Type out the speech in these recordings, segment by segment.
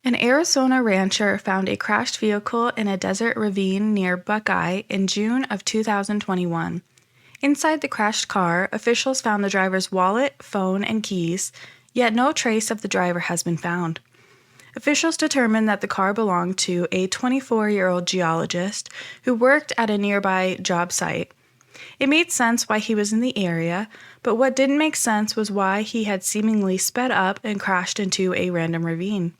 An Arizona rancher found a crashed vehicle in a desert ravine near Buckeye in June of 2021. Inside the crashed car, officials found the driver's wallet, phone, and keys, yet no trace of the driver has been found. Officials determined that the car belonged to a 24-year-old geologist who worked at a nearby job site. It made sense why he was in the area, but what didn't make sense was why he had seemingly sped up and crashed into a random ravine.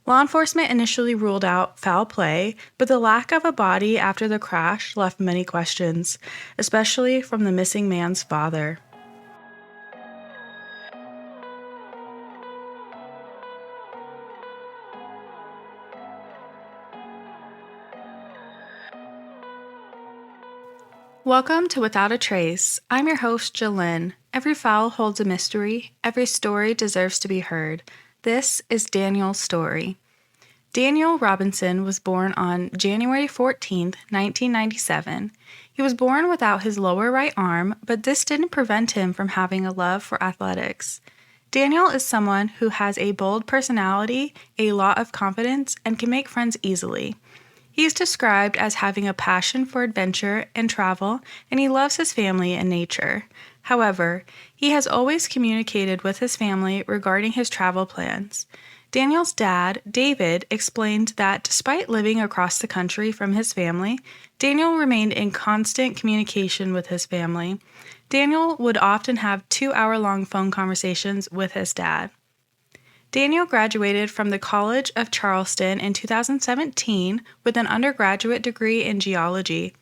Law enforcement initially ruled out foul play, but the lack of a body after the crash left many questions, especially from the missing man's father. Welcome to Without a Trace. I'm your host, Jalyn. Every file holds a mystery. Every story deserves to be heard. This is Daniel's story. Daniel Robinson was born on January 14, 1997. He was born without his lower right arm, but this didn't prevent him from having a love for athletics. Daniel is someone who has a bold personality, a lot of confidence, and can make friends easily. He is described as having a passion for adventure and travel, and he loves his family and nature. However, he has always communicated with his family regarding his travel plans. Daniel's dad, David, explained that despite living across the country from his family, Daniel remained in constant communication with his family. Daniel would often have 2-hour-long phone conversations with his dad. Daniel graduated from the College of Charleston in 2017 with an undergraduate degree in geology.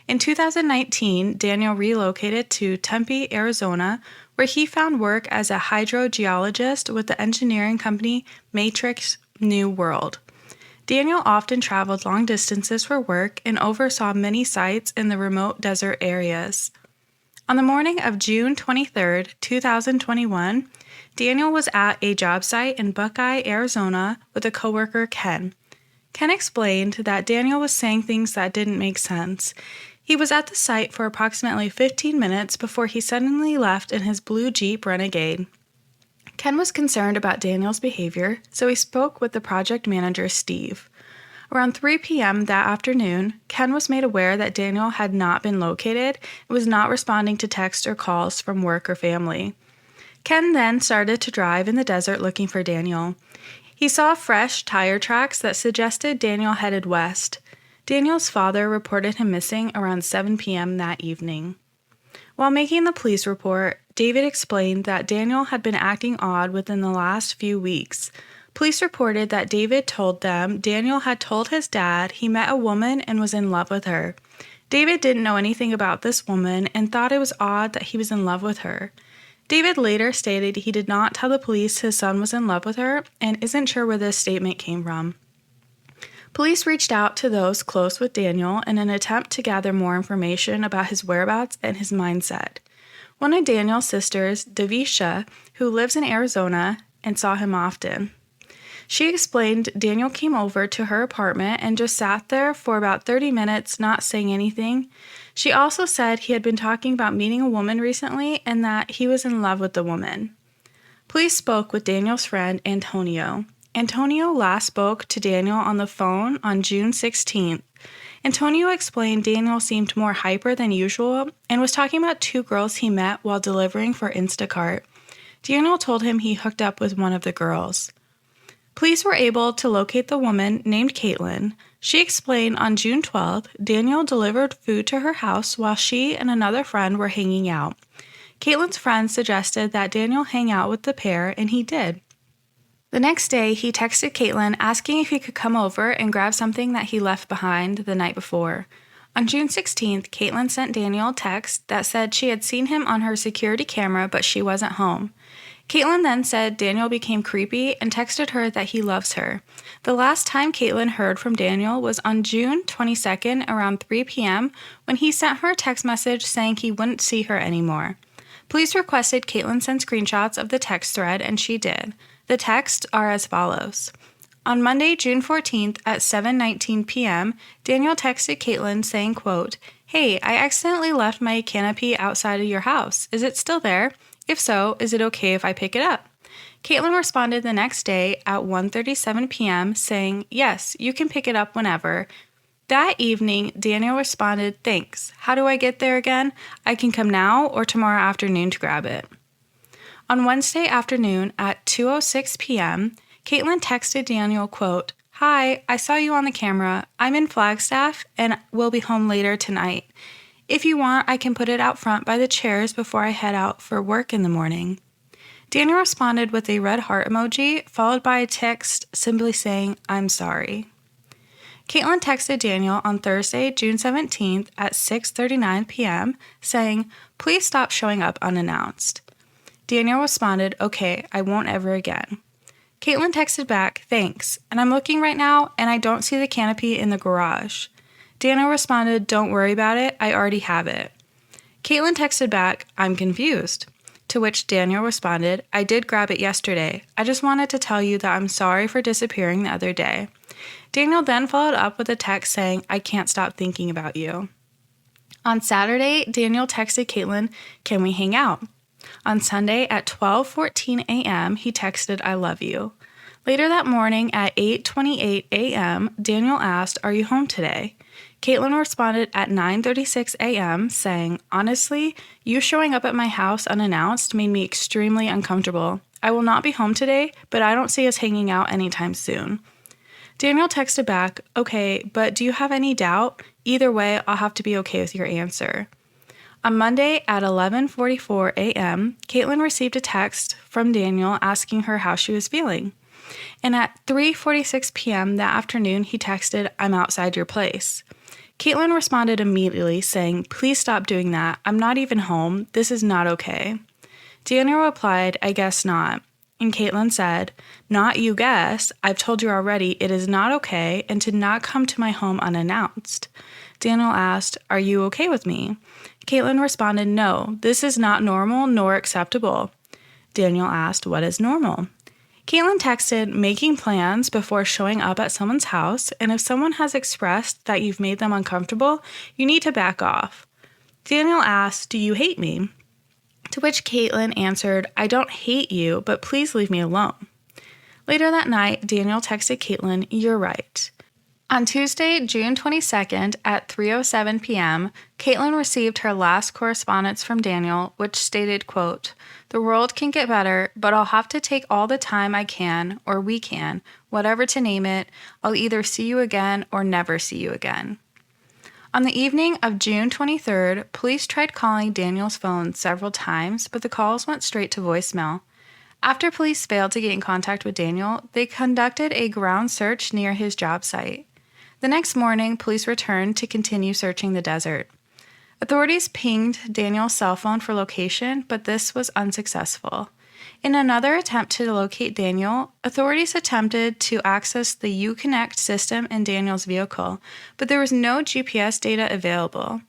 In 2019, Daniel relocated to Tempe, Arizona, where he found work as a hydrogeologist with the engineering company Matrix New World. Daniel often traveled long distances for work and oversaw many sites in the remote desert areas. On the morning of June 23, 2021, Daniel was at a job site in Buckeye, Arizona, with a coworker, Ken. Ken explained that Daniel was saying things that didn't make sense. He was at the site for approximately 15 minutes before he suddenly left in his blue Jeep Renegade. Ken was concerned about Daniel's behavior, so he spoke with the project manager, Steve. Around 3 p.m. that afternoon, Ken was made aware that Daniel had not been located and was not responding to texts or calls from work or family. Ken then started to drive in the desert looking for Daniel. He saw fresh tire tracks that suggested Daniel headed west. Daniel's father reported him missing around 7 p.m. that evening. While making the police report, David explained that Daniel had been acting odd within the last few weeks. Police reported that David told them Daniel had told his dad he met a woman and was in love with her. David didn't know anything about this woman and thought it was odd that he was in love with her. David later stated he did not tell the police his son was in love with her and isn't sure where this statement came from. Police reached out to those close with Daniel in an attempt to gather more information about his whereabouts and his mindset. One of Daniel's sisters, Davisha, who lives in Arizona and saw him often. She explained Daniel came over to her apartment and just sat there for about 30 minutes, not saying anything. She also said he had been talking about meeting a woman recently and that he was in love with the woman. Police spoke with Daniel's friend, Antonio. Antonio last spoke to Daniel on the phone on June 16th. Antonio explained Daniel seemed more hyper than usual and was talking about 2 girls he met while delivering for Instacart. Daniel told him he hooked up with one of the girls. Police were able to locate the woman named Caitlin. She explained on June 12th, Daniel delivered food to her house while she and another friend were hanging out. Caitlin's friend suggested that Daniel hang out with the pair, and he did. The next day, he texted Caitlin asking if he could come over and grab something that he left behind the night before. On June 16th, Caitlin sent Daniel a text that said she had seen him on her security camera, but she wasn't home. Caitlin then said Daniel became creepy and texted her that he loves her. The last time Caitlin heard from Daniel was on June 22nd around 3 p.m. when he sent her a text message saying he wouldn't see her anymore. Police requested Caitlin send screenshots of the text thread, and she did. The texts are as follows. On Monday, June 14th at 7:19 p.m., Daniel texted Caitlin saying, quote, "Hey, I accidentally left my canopy outside of your house. Is it still there? If so, is it okay if I pick it up?" Caitlin responded the next day at 1:37 p.m. saying, "Yes, you can pick it up whenever." That evening, Daniel responded, "Thanks. How do I get there again? I can come now or tomorrow afternoon to grab it." On Wednesday afternoon at 2:06 p.m., Caitlin texted Daniel, quote, "Hi, I saw you on the camera. I'm in Flagstaff and will be home later tonight. If you want, I can put it out front by the chairs before I head out for work in the morning." Daniel responded with a red heart emoji, followed by a text simply saying, "I'm sorry." Caitlin texted Daniel on Thursday, June 17th at 6:39 p.m., saying, "Please stop showing up unannounced." Daniel responded, "Okay, I won't ever again." Caitlin texted back, "Thanks, and I'm looking right now, and I don't see the canopy in the garage." Daniel responded, "Don't worry about it, I already have it." Caitlin texted back, "I'm confused." To which Daniel responded, "I did grab it yesterday. I just wanted to tell you that I'm sorry for disappearing the other day." Daniel then followed up with a text saying, "I can't stop thinking about you." On Saturday, Daniel texted Caitlin, "Can we hang out?" On Sunday at 12:14 a.m., he texted, "I love you." Later that morning at 8:28 a.m., Daniel asked, "Are you home today?" Caitlin responded at 9:36 a.m., saying, "Honestly, you showing up at my house unannounced made me extremely uncomfortable. I will not be home today, but I don't see us hanging out anytime soon." Daniel texted back, "Okay, but do you have any doubt? Either way, I'll have to be okay with your answer." On Monday at 11:44 a.m., Caitlin received a text from Daniel asking her how she was feeling. And at 3:46 p.m. that afternoon, he texted, "I'm outside your place." Caitlin responded immediately saying, "Please stop doing that. I'm not even home. This is not okay." Daniel replied, "I guess not." And Caitlin said, "Not you guess. I've told you already it is not okay and to not come to my home unannounced." Daniel asked, "Are you okay with me?" Caitlin responded, "No, this is not normal nor acceptable." Daniel asked, "What is normal?" Caitlin texted, "Making plans before showing up at someone's house, and if someone has expressed that you've made them uncomfortable, you need to back off." Daniel asked, "Do you hate me?" To which Caitlin answered, "I don't hate you, but please leave me alone." Later that night, Daniel texted Caitlin, "You're right." On Tuesday, June 22nd at 3:07 p.m., Caitlin received her last correspondence from Daniel, which stated, quote, "The world can get better, but I'll have to take all the time I can, or we can, whatever to name it. I'll either see you again or never see you again." On the evening of June 23rd, police tried calling Daniel's phone several times, but the calls went straight to voicemail. After police failed to get in contact with Daniel, they conducted a ground search near his job site. The next morning, police returned to continue searching the desert. Authorities pinged Daniel's cell phone for location, but this was unsuccessful. In another attempt to locate Daniel, authorities attempted to access the Uconnect system in Daniel's vehicle, but there was no GPS data available.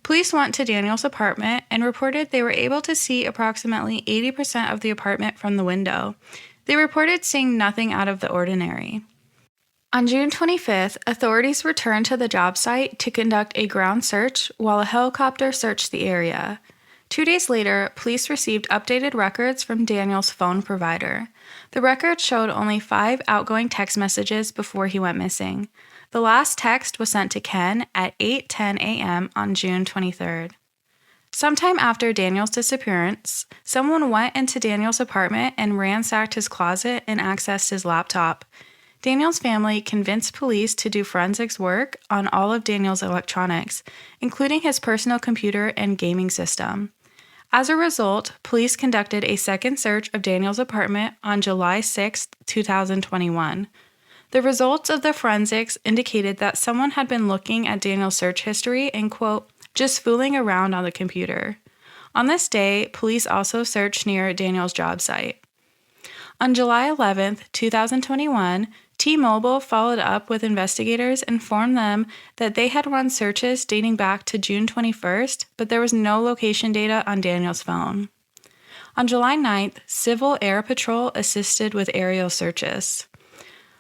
Police went to Daniel's apartment and reported they were able to see approximately 80% of the apartment from the window. They reported seeing nothing out of the ordinary. On June 25th, authorities returned to the job site to conduct a ground search while a helicopter searched the area. 2 days later, police received updated records from Daniel's phone provider. The records showed only 5 outgoing text messages before he went missing. The last text was sent to Ken at 8:10 a.m. on June 23rd. Sometime after Daniel's disappearance, someone went into Daniel's apartment and ransacked his closet and accessed his laptop. Daniel's family convinced police to do forensics work on all of Daniel's electronics, including his personal computer and gaming system. As a result, police conducted a second search of Daniel's apartment on July 6, 2021. The results of the forensics indicated that someone had been looking at Daniel's search history and, quote, "just fooling around on the computer." On this day, police also searched near Daniel's job site. On July 11, 2021, T-Mobile followed up with investigators and informed them that they had run searches dating back to June 21st, but there was no location data on Daniel's phone. On July 9th, Civil Air Patrol assisted with aerial searches.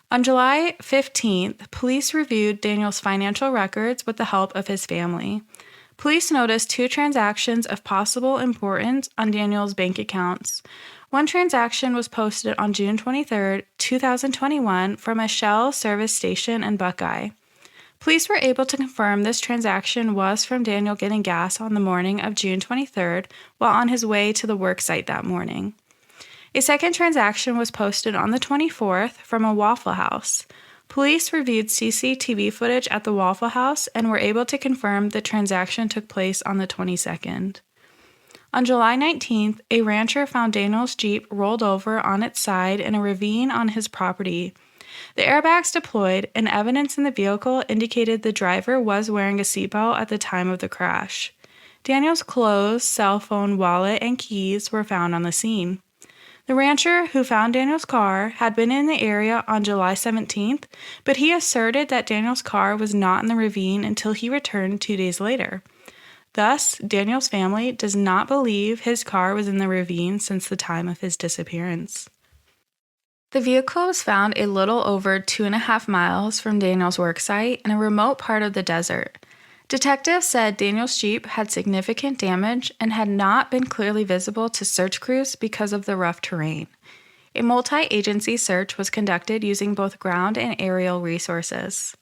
On July 15th, police reviewed Daniel's financial records with the help of his family. Police noticed 2 transactions of possible importance on Daniel's bank accounts. One transaction was posted on June 23, 2021 from a Shell service station in Buckeye. Police were able to confirm this transaction was from Daniel getting gas on the morning of June 23rd while on his way to the work site that morning. A second transaction was posted on the 24th from a Waffle House. Police reviewed CCTV footage at the Waffle House and were able to confirm the transaction took place on the 22nd. On July 19th, a rancher found Daniel's Jeep rolled over on its side in a ravine on his property. The airbags deployed, and evidence in the vehicle indicated the driver was wearing a seatbelt at the time of the crash. Daniel's clothes, cell phone, wallet, and keys were found on the scene. The rancher who found Daniel's car had been in the area on July 17th, but he asserted that Daniel's car was not in the ravine until he returned 2 days later. Thus, Daniel's family does not believe his car was in the ravine since the time of his disappearance. The vehicle was found a little over 2.5 miles from Daniel's worksite in a remote part of the desert. Detectives said Daniel's Jeep had significant damage and had not been clearly visible to search crews because of the rough terrain. A multi-agency search was conducted using both ground and aerial resources.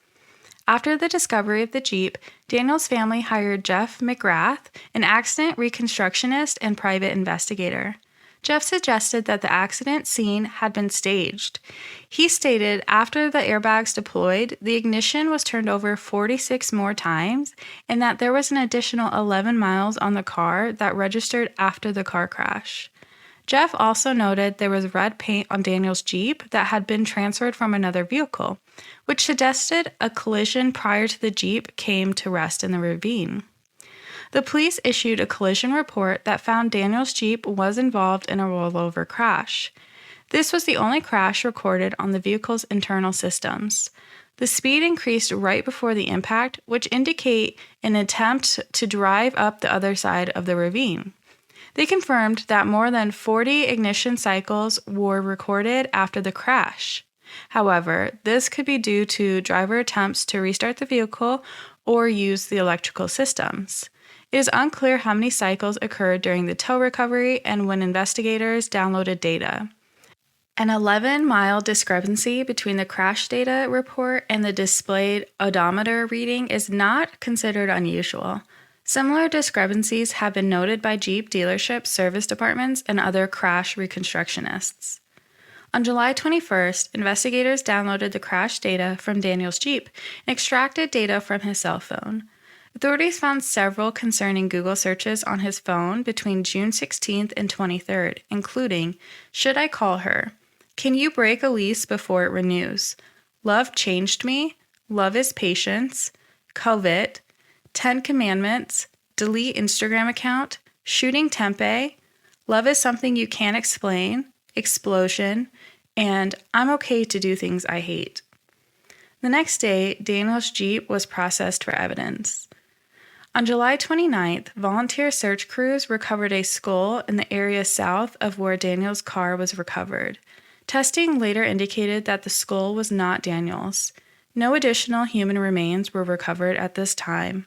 After the discovery of the Jeep, Daniel's family hired Jeff McGrath, an accident reconstructionist and private investigator. Jeff suggested that the accident scene had been staged. He stated after the airbags deployed, the ignition was turned over 46 more times and that there was an additional 11 miles on the car that registered after the car crash. Jeff also noted there was red paint on Daniel's Jeep that had been transferred from another vehicle, which suggested a collision prior to the Jeep came to rest in the ravine. The police issued a collision report that found Daniel's Jeep was involved in a rollover crash. This was the only crash recorded on the vehicle's internal systems. The speed increased right before the impact, which indicate an attempt to drive up the other side of the ravine. They confirmed that more than 40 ignition cycles were recorded after the crash. However, this could be due to driver attempts to restart the vehicle or use the electrical systems. It is unclear how many cycles occurred during the tow recovery and when investigators downloaded data. An 11-mile discrepancy between the crash data report and the displayed odometer reading is not considered unusual. Similar discrepancies have been noted by Jeep dealership service departments and other crash reconstructionists. On July 21st, investigators downloaded the crash data from Daniel's Jeep and extracted data from his cell phone. Authorities found several concerning Google searches on his phone between June 16th and 23rd, including, "Should I call her?" "Can you break a lease before it renews?" "Love changed me?" "Love is patience?" "COVID?" "10 Commandments?" "Delete Instagram account?" "Shooting tempeh?" "Love is something you can't explain?" "Explosion?" and "I'm okay to do things I hate." The next day, Daniel's Jeep was processed for evidence. On July 29th, volunteer search crews recovered a skull in the area south of where Daniel's car was recovered. Testing later indicated that the skull was not Daniel's. No additional human remains were recovered at this time.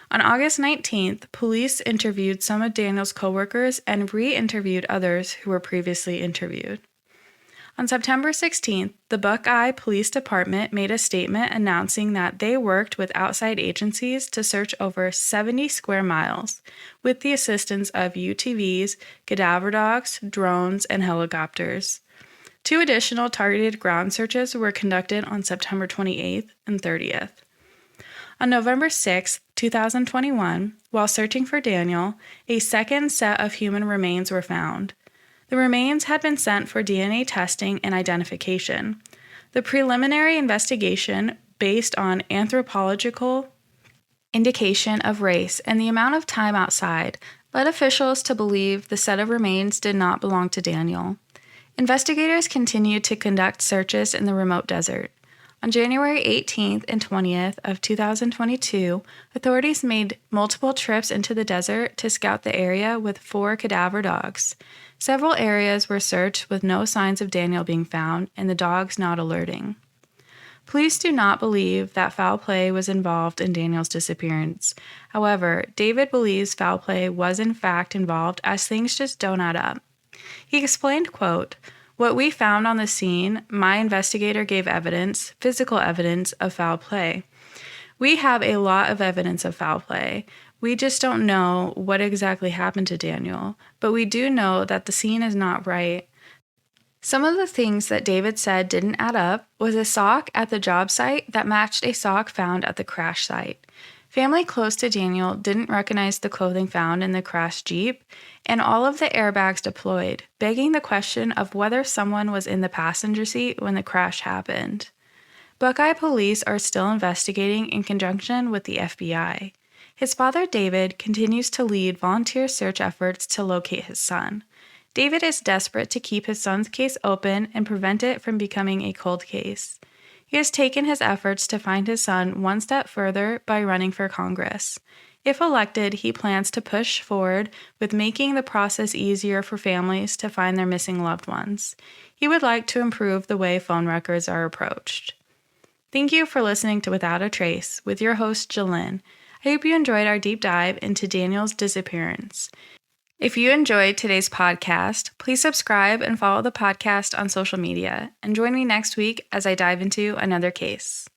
On August 19th, police interviewed some of Daniel's coworkers and re-interviewed others who were previously interviewed. On September 16th, the Buckeye Police Department made a statement announcing that they worked with outside agencies to search over 70 square miles with the assistance of UTVs, cadaver dogs, drones, and helicopters. 2 additional targeted ground searches were conducted on September 28th and 30th. On November 6, 2021, while searching for Daniel, a second set of human remains were found. The remains had been sent for DNA testing and identification. The preliminary investigation, based on anthropological indication of race and the amount of time outside, led officials to believe the set of remains did not belong to Daniel. Investigators continued to conduct searches in the remote desert. On January 18th and 20th of 2022, authorities made multiple trips into the desert to scout the area with 4 cadaver dogs. Several areas were searched with no signs of Daniel being found and the dogs not alerting. Police do not believe that foul play was involved in Daniel's disappearance. However, David believes foul play was in fact involved as things just don't add up. He explained, quote, "What we found on the scene, my investigator gave evidence, physical evidence of foul play. We have a lot of evidence of foul play. We just don't know what exactly happened to Daniel, but we do know that the scene is not right." Some of the things that David said didn't add up was a sock at the job site that matched a sock found at the crash site. Family close to Daniel didn't recognize the clothing found in the crashed Jeep, and all of the airbags deployed, begging the question of whether someone was in the passenger seat when the crash happened. Buckeye police are still investigating in conjunction with the FBI. His father, David, continues to lead volunteer search efforts to locate his son. David is desperate to keep his son's case open and prevent it from becoming a cold case. He has taken his efforts to find his son one step further by running for Congress. If elected, he plans to push forward with making the process easier for families to find their missing loved ones. He would like to improve the way phone records are approached. Thank you for listening to Without a Trace with your host, Jalyn. I hope you enjoyed our deep dive into Daniel's disappearance. If you enjoyed today's podcast, please subscribe and follow the podcast on social media, and join me next week as I dive into another case.